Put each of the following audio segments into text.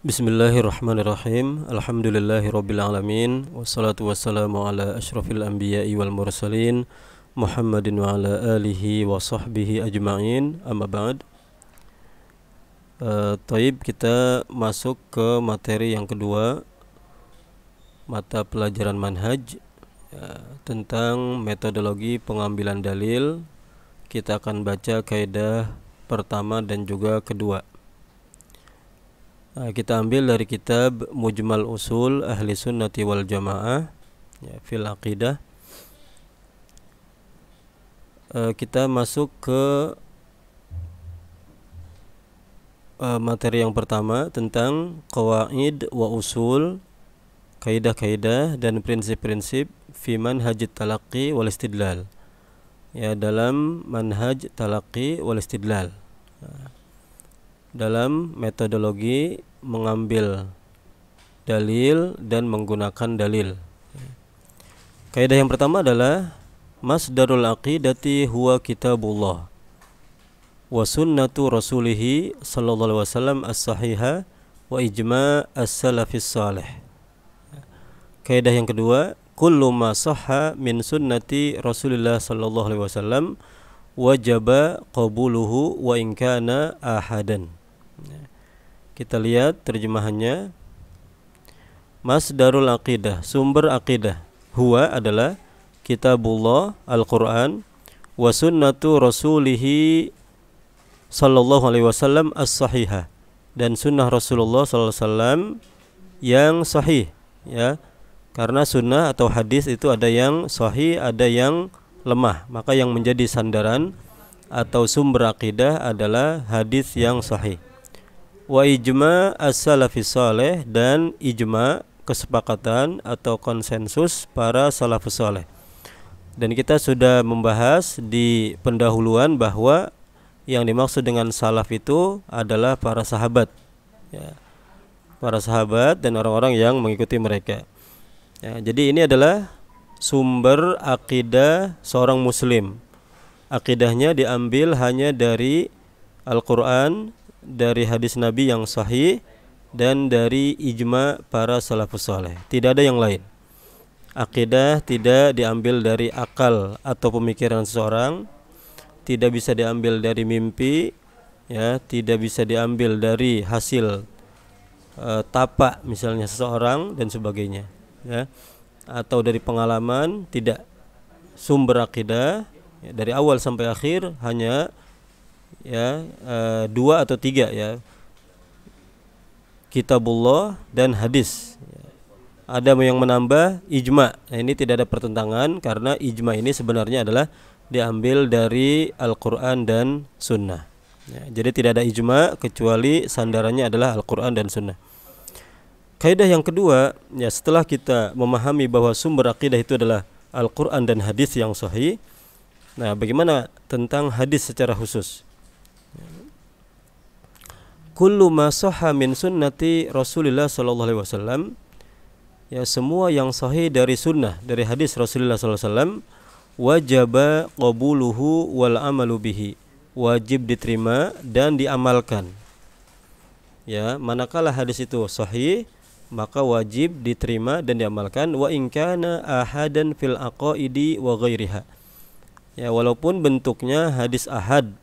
Bismillahirrahmanirrahim. Alhamdulillahirabbil alamin. Wassalatu wassalamu ala asyrafil anbiya'i wal mursalin Muhammadin wa ala alihi wa sahbihi ajma'in. Amma ba'd. Taib, kita masuk ke materi yang kedua, mata pelajaran manhaj, tentang metodologi pengambilan dalil. Kita akan baca kaidah pertama dan juga kedua. Kita ambil dari kitab Mujmal Usul Ahli Sunnati wal Jamaah, fil Aqidah. Kita masuk ke materi yang pertama tentang qawaid wa usul, kaidah-kaidah dan prinsip-prinsip fi manhaj talaqqi wal istidlal, dalam manhaj talaqqi wal istidlal, dalam metodologi mengambil dalil dan menggunakan dalil. Kaidah yang pertama adalah masdarul aqidati huwa kitabullah wa sunnatu rasulih sallallahu alaihi wasallam as-sahihah wa ijma' as-salafis salih. Kaidah yang kedua, kullu ma sahha min sunnati Rasulillah sallallahu alaihi wasallam wajaba qabuluhu wa in kana ahadan. Kita lihat terjemahannya. Masdarul aqidah, sumber aqidah, huwa adalah kitabullah, Al-Quran, wa sunnatu rasulihi sallallahu alaihi wasallam as-sahihah, dan sunnah Rasulullah sallallahu alaihi wasallam yang sahih, karena sunnah atau hadis itu ada yang sahih, ada yang lemah. Maka yang menjadi sandaran atau sumber akidah adalah hadis yang sahih. Wa ijma' as-salafis salih, dan ijma', kesepakatan atau konsensus para salafus salih. Dan kita sudah membahas di pendahuluan bahwa yang dimaksud dengan salaf itu adalah para sahabat, para sahabat dan orang-orang yang mengikuti mereka. Jadi ini adalah sumber akidah seorang muslim. Akidahnya diambil hanya dari Al-Quran, dari hadis Nabi yang sahih, dan dari ijma' para salafus saleh. Tidak ada yang lain. Akidah tidak diambil dari akal atau pemikiran seseorang, tidak bisa diambil dari mimpi, tidak bisa diambil dari hasil tapak misalnya seseorang dan sebagainya, atau dari pengalaman. Tidak. Sumber akidah dari awal sampai akhir hanya dua atau tiga, kitabullah dan hadis. Ada yang menambah ijma'. Ini tidak ada pertentangan, karena ijma' ini sebenarnya adalah diambil dari Al-Quran dan Sunnah. Jadi tidak ada ijma' kecuali sandarannya adalah Al-Quran dan Sunnah. Kaidah yang kedua, setelah kita memahami bahwa sumber akidah itu adalah Al-Quran dan hadis yang sahih. Nah, bagaimana tentang hadis secara khusus? Kullu ma sahha min sunnati Rasulillah sallallahu alaihi wasallam, semua yang sahih dari sunnah, dari hadis Rasulullah sallallahu alaihi wasallam, wajaba qabuluhu wal amalu bihi, wajib diterima dan diamalkan. Manakala hadis itu sahih, maka wajib diterima dan diamalkan. Wa in kana ahadan fil aqaidi wa ghairiha, walaupun bentuknya hadis ahad,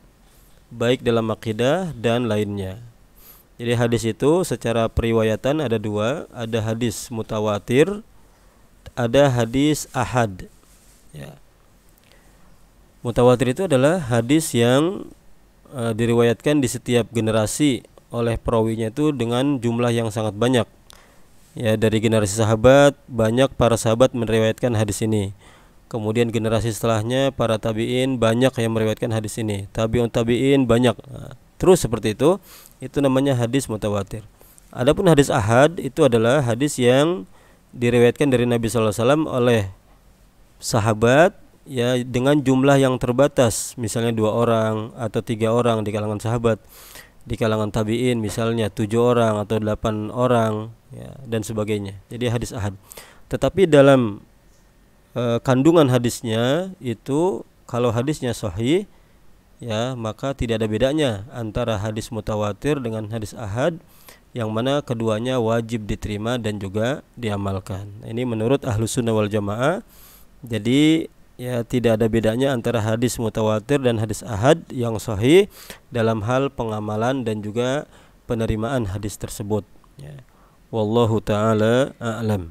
baik dalam akidah dan lainnya. Jadi hadis itu secara periwayatan ada dua, ada hadis mutawatir, ada hadis ahad. Mutawatir itu adalah hadis yang diriwayatkan di setiap generasi oleh perawinya itu dengan jumlah yang sangat banyak. Dari generasi sahabat, banyak para sahabat meriwayatkan hadis ini. Kemudian generasi setelahnya para tabi'in, banyak yang meriwayatkan hadis ini. Tabi'un tabi'in banyak. Terus seperti itu namanya hadis mutawatir. Adapun hadis ahad itu adalah hadis yang diriwayatkan dari Nabi sallallahu alaihi wasallam oleh sahabat, dengan jumlah yang terbatas, misalnya 2 orang atau 3 orang di kalangan sahabat. Di kalangan tabi'in misalnya 7 orang atau 8 orang, dan sebagainya. Jadi hadis ahad. Tetapi dalam kandungan hadisnya itu, kalau hadisnya sahih, maka tidak ada bedanya antara hadis mutawatir dengan hadis ahad, yang mana keduanya wajib diterima dan juga diamalkan. Ini menurut Ahlus Sunnah wal Jamaah. Jadi ya tidak ada bedanya antara hadis mutawatir dan hadis ahad yang sahih dalam hal pengamalan dan juga penerimaan hadis tersebut. Ya. Wallahu taala a'lam.